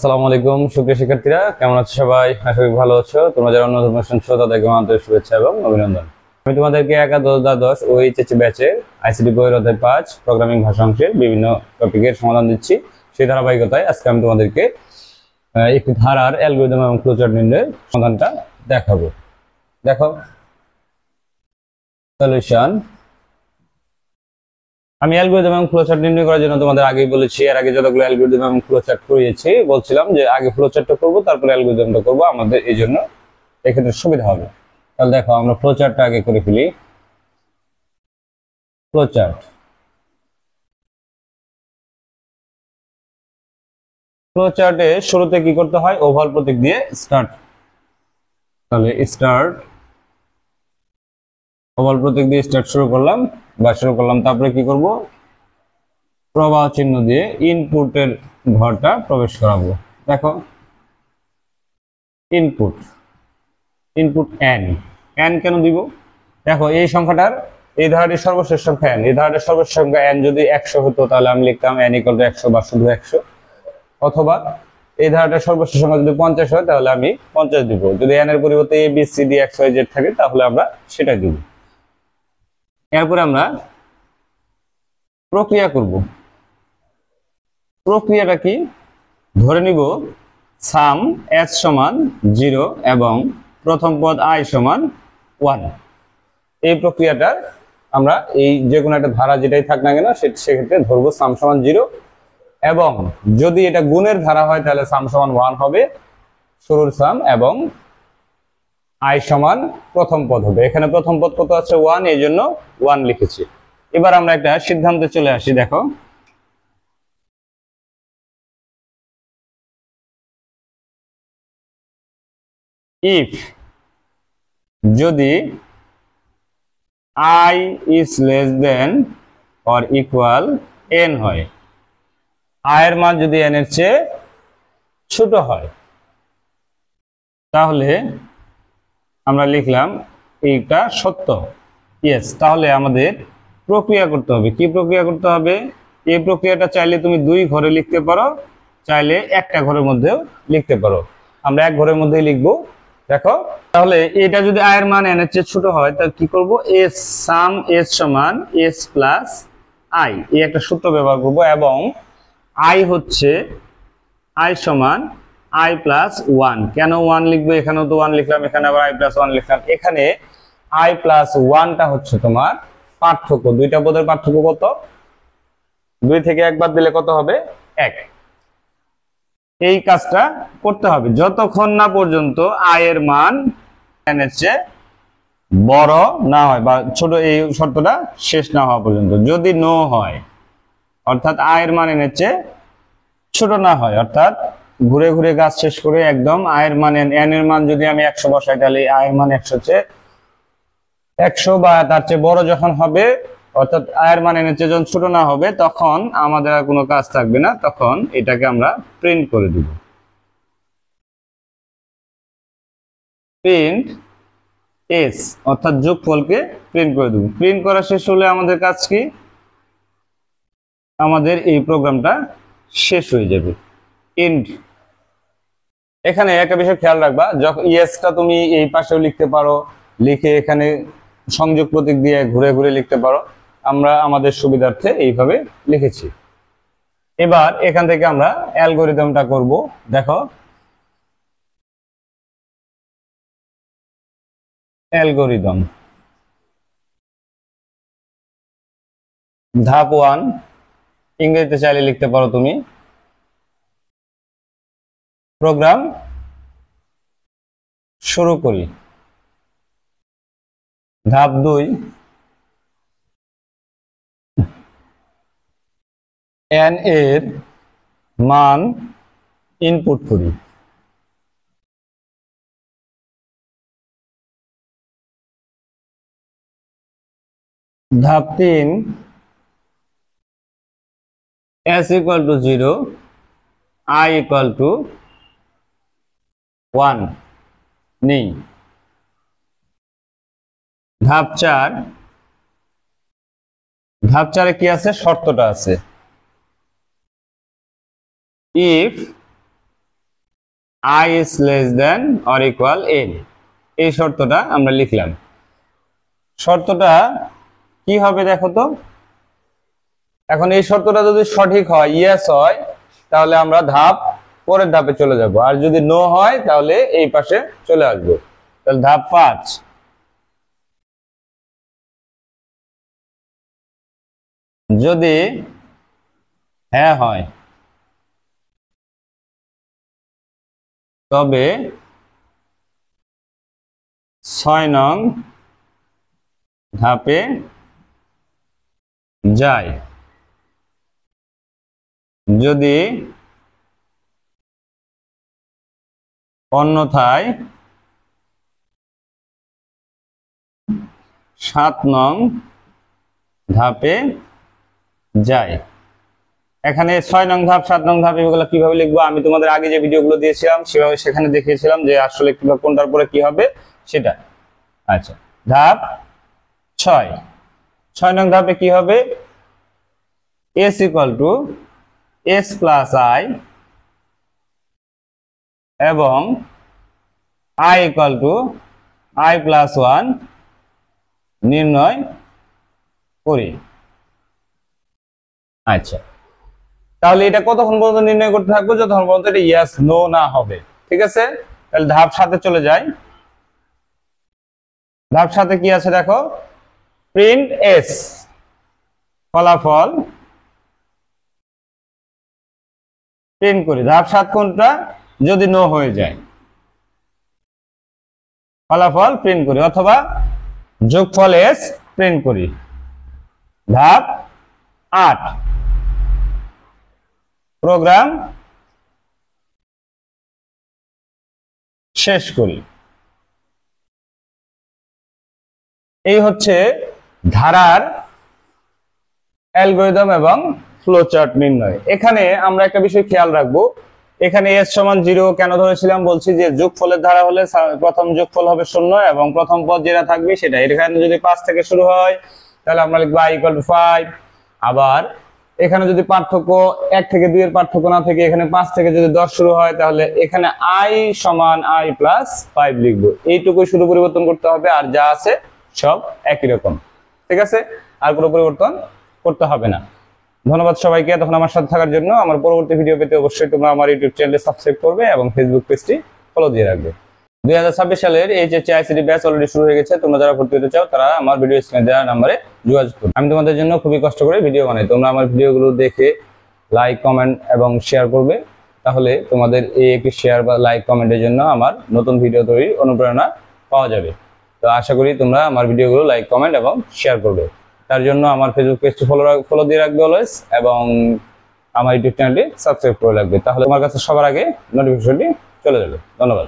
আসসালামু আলাইকুম সুপ্রিয় শিক্ষার্থীরা, কেমন আছো সবাই? আশা করি ভালো আছো। তোমরা যারা অন্য ধর্মের শুনছো তাদেরকে আন্তরিক শুভেচ্ছা এবং অভিনন্দন। আমি তোমাদেরকে একাদশ দ্বাদশ ও এইচএসসি ব্যাচের আইসিটি বইয়ের অধ্যায় 5 প্রোগ্রামিং ভাষা অংশের বিভিন্ন টপিকের সমাধান দিচ্ছি। সেই ধারাবাহিকতায় আজকে আমি তোমাদেরকে একটি ধারার অ্যালগরিদম এবং ফ্লোচার্ট নির্ণয়ের সমাধানটা দেখাবো। দেখো সলিউশন। আমি অ্যালগরিদম এবং ফ্লোচার্ট নির্ণয় করার জন্য তোমাদের আগেই বলেছি, এর আগে যতগুলো অ্যালগরিদম এবং ফ্লোচার্ট করিয়েছি বলছিলাম যে আগে ফ্লোচার্টটা করব তারপর অ্যালগরিদমটা করব, আমাদের এই জন্য এক্ষেত্রে সুবিধা হবে। তাহলে দেখো আমরা ফ্লোচার্টটা আগে করে ফেলি। ফ্লোচার্টে শুরুতে কি করতে হয়? ওভাল প্রতীক দিয়ে স্টার্ট। তাহলে স্টার্ট, ওভাল প্রতীক দিয়ে স্টার্ট শুরু করলাম। তারপরে কি করব? প্রবাহ চিহ্ন দিয়ে ইনপুটের ঘরটা প্রবেশ করাবো। দেখো ইনপুট n কেন দিব? দেখো এই সংখ্যাটার, এই ধারাটির সর্বশেষ সংখ্যা n, এই ধারাটির সর্বশেষ সংখ্যা n যদি 100 হতো তাহলে আমি লিখতাম n = 100 বা শুধু 100, অথবা এই ধারাটার সর্বশেষ সংখ্যা যদি 50 হয় তাহলে আমি 50 দিব। যদি n এর পরিবর্তে a b c d x y z থাকে তাহলে আমরা সেটাই দিব। এরপরে আমরা প্রক্রিয়া করব। প্রক্রিয়াটা কি? ধরে নিব সাম s সমান 0 এবং প্রথম পদ i সমান 1। এই প্রক্রিয়াটা আমরা এই যে কোনো একটা ধারা যেটাই থাক না কেন সেক্ষেত্রে ধরবো সাম সমান 0, এবং যদি এটা গুণের ধারা হয় তাহলে সাম সমান 1 হবে শুরুর সাম, এবং i সমান প্রথম পদ হবে। এখানে প্রথম পদ কত আছে? 1, এই জন্য 1 লিখেছি। এবার আমরা একটা সিদ্ধান্তে চলে আসি। দেখো ইফ যদি i is less than or equal n হয়, i এর মান যদি n এর চেয়ে ছোট হয়, তাহলে আমরা লিখলাম এইটা সত্য, ইয়েস। তাহলে আমাদের প্রক্রিয়া করতে হবে। কি প্রক্রিয়া করতে হবে? এই প্রক্রিয়াটা চাইলে তুমি 2 ঘরে লিখতে পারো, চাইলে একটা ঘরের মধ্যেও লিখতে পারো। আমরা এক ঘরের মধ্যেই লিখবো। দেখো তাহলে এটা যদি i এর মান n এর চেয়ে ছোট হয় তাহলে কি করব? s সাম s সমান s প্লাস i, এই একটা সূত্র ব্যবহার করব, এবং i হচ্ছে i সমান i প্লাস 1। কেন 1 লিখবো? এখানেও তো 1 লিখলাম, এখানে আবার i প্লাস 1 লিখলাম। এখানে i প্লাস 1টা হচ্ছে তোমার পার্থক্য। দুইটা পদের পার্থক্য কত? 2 থেকে 1 বাদ দিলে কত হবে? 1। এই কাজটা করতে হবে যতক্ষণ না পর্যন্ত i এর মান n এর চেয়ে বড় না হয় বা ছোট, এই শর্তটা শেষ না হওয়া পর্যন্ত। যদি নো হয়, অর্থাৎ i এর মান n এর চেয়ে ছোট না হয়, অর্থাৎ ঘুরে ঘুরে কাজ শেষ করে একদম i এর মান n এর মান যদি আমি 100 বসাই তাহলে i এর মান 100 বা তার চেয়ে বড় যখন হবে, অর্থাৎ i এর মান n এর চেয়ে যখন ছোট না হবে, তখন আমাদের আর কোনো কাজ থাকবে না, তখন এটাকে আমরা প্রিন্ট করে দিব। প্রিন্ট s, অর্থাৎ যোগফলকে প্রিন্ট করে দেব। প্রিন্ট করা শেষ হলে আমাদের কাজ কি? আমাদের এই প্রোগ্রামটা শেষ হয়ে যাবে। এন্ড। এখানে একটা বিষয় খেয়াল রাখবা, যখন ইয়েসটা তুমি এই পাশেও লিখতে পারো, লিখে এখানে সংযোগ প্রতীক দিয়ে ঘুরে ঘুরে লিখতে পারো। আমরা আমাদের সুবিধার্থে এইভাবে লিখেছি। এবার এখান থেকে আমরা অ্যালগরিদমটা করব। দেখো অ্যালগরিদম ধাপ 1, ইংরেজিতে চাইলে লিখতে পারো তুমি। প্রোগ্রাম শুরু করি। ধাপ 2, n এর মান ইনপুট করি। ধাপ 3, s = 0, i = 1 নেই। ধাপ 4, ধাপ 4-এ কি আছে? শর্তটা আছে। If I is less than or equal n, এই শর্তটা আমরা লিখলাম। শর্তটা কি হবে দেখো তো। এখন এই শর্তটা যদি সঠিক হয়, ইয়েস হয়, তাহলে আমরা পরের ধাপে চলে যাব, আর যদি নো হয় তাহলে এই পাশে চলে আসবো। তাহলে ধাপ 5, যদি হ্যাঁ হয় তবে 6 নং ধাপে যায়, যদি অন্যথায় 7 নং ধাপে যায়। এখানে 6 নং ধাপ, 7 নং ধাপ এগুলো কিভাবে লিখবো আমি তোমাদের আগে যে ভিডিওগুলো দিয়েছিলাম সেভাবে সেখানে দেখিয়েছিলাম যে আসলে কিভাবে কোনটার পরে কি হবে সেটা। আচ্ছা, ধাপ 6 নং ধাপে কি হবে, s equal to s plus i এবং i equal to i plus 1 নির্ণয় করি। আচ্ছা, তাহলে এটা কতক্ষণ পর্যন্ত নির্ণয় করতে থাকবো, যতক্ষণ পর্যন্ত এটা ইয়েস নো না হবে। ঠিক আছে, তাহলে ধাপ 7 চলে যাই। ধাপ 7 কি আছে দেখো, প্রিন্ট এস, ফলাফল প্রিন্ট করি। ধাপ 7 কোনটা, যদি নো হয়ে যায় ফলাফল প্রিন্ট করি, অথবা যোগফল এস প্রিন্ট করি। ধাপ 8, প্রোগ্রাম শেষ করি। এই হচ্ছে ধারার অ্যালগরিদম এবং ফ্লোচার্ট নির্ণয়। এখানে আমরা একটা বিষয় খেয়াল রাখবো, এখানে s সমান 0 কেন ধরেছিলাম, বলছি যে যোগফলের ধারা হলে প্রথম যোগফল হবে 0 এবং প্রথম পদ যেটা থাকবে সেটা। এখানে যদি 5 থেকে শুরু হয় তাহলে আমরা লিখবো i = 5। আবার এখানে যদি পার্থক্য 1 থেকে 2 এর পার্থক্য না থেকে এখানে 5 থেকে যদি 10 শুরু হয় তাহলে এখানে i সমান i প্লাস 5 লিখবো। এইটুকুই শুধু পরিবর্তন করতে হবে, আর যা আছে সব একই রকম। ঠিক আছে, আর কোনো পরিবর্তন করতে হবে না। ধন্যবাদ সবাইকে এতক্ষণ আমার সাথে থাকার জন্য। আমার পরবর্তী ভিডিও পেতে অবশ্যই তোমরা আমার ইউটিউব চ্যানেলে সাবস্ক্রাইব করবে এবং ফেসবুক পেজটি ফলো দিয়ে রাখবে। 2026 সালের এইচএসসি আইসিটি ব্যাচ অলরেডি শুরু হয়ে গেছে। তোমরা যারা ভর্তি হতে চাও তারা আমার ভিডিও স্ক্রিনে দেওয়া নম্বরে যোগাযোগ করবে। আমি তোমাদের জন্য খুবই কষ্ট করে ভিডিও বানাই, তোমরা আমার ভিডিওগুলো দেখে লাইক, কমেন্ট এবং শেয়ার করবে। তাহলে তোমাদের এই একটি শেয়ার বা লাইক কমেন্টের জন্য আমার নতুন ভিডিও তৈরির অনুপ্রেরণা পাওয়া যাবে। তো আশা করি তোমরা আমার ভিডিওগুলো লাইক, কমেন্ট এবং শেয়ার করবে। তার জন্য আমার ফেসবুক পেজটি ফলো দিয়ে রাখবে অলওয়েজ, এবং আমার ইউটিউব চ্যানেলটি সাবস্ক্রাইব করে রাখবে। তাহলে তোমার কাছে সবার আগে নোটিফিকেশনটি চলে যাবে। ধন্যবাদ।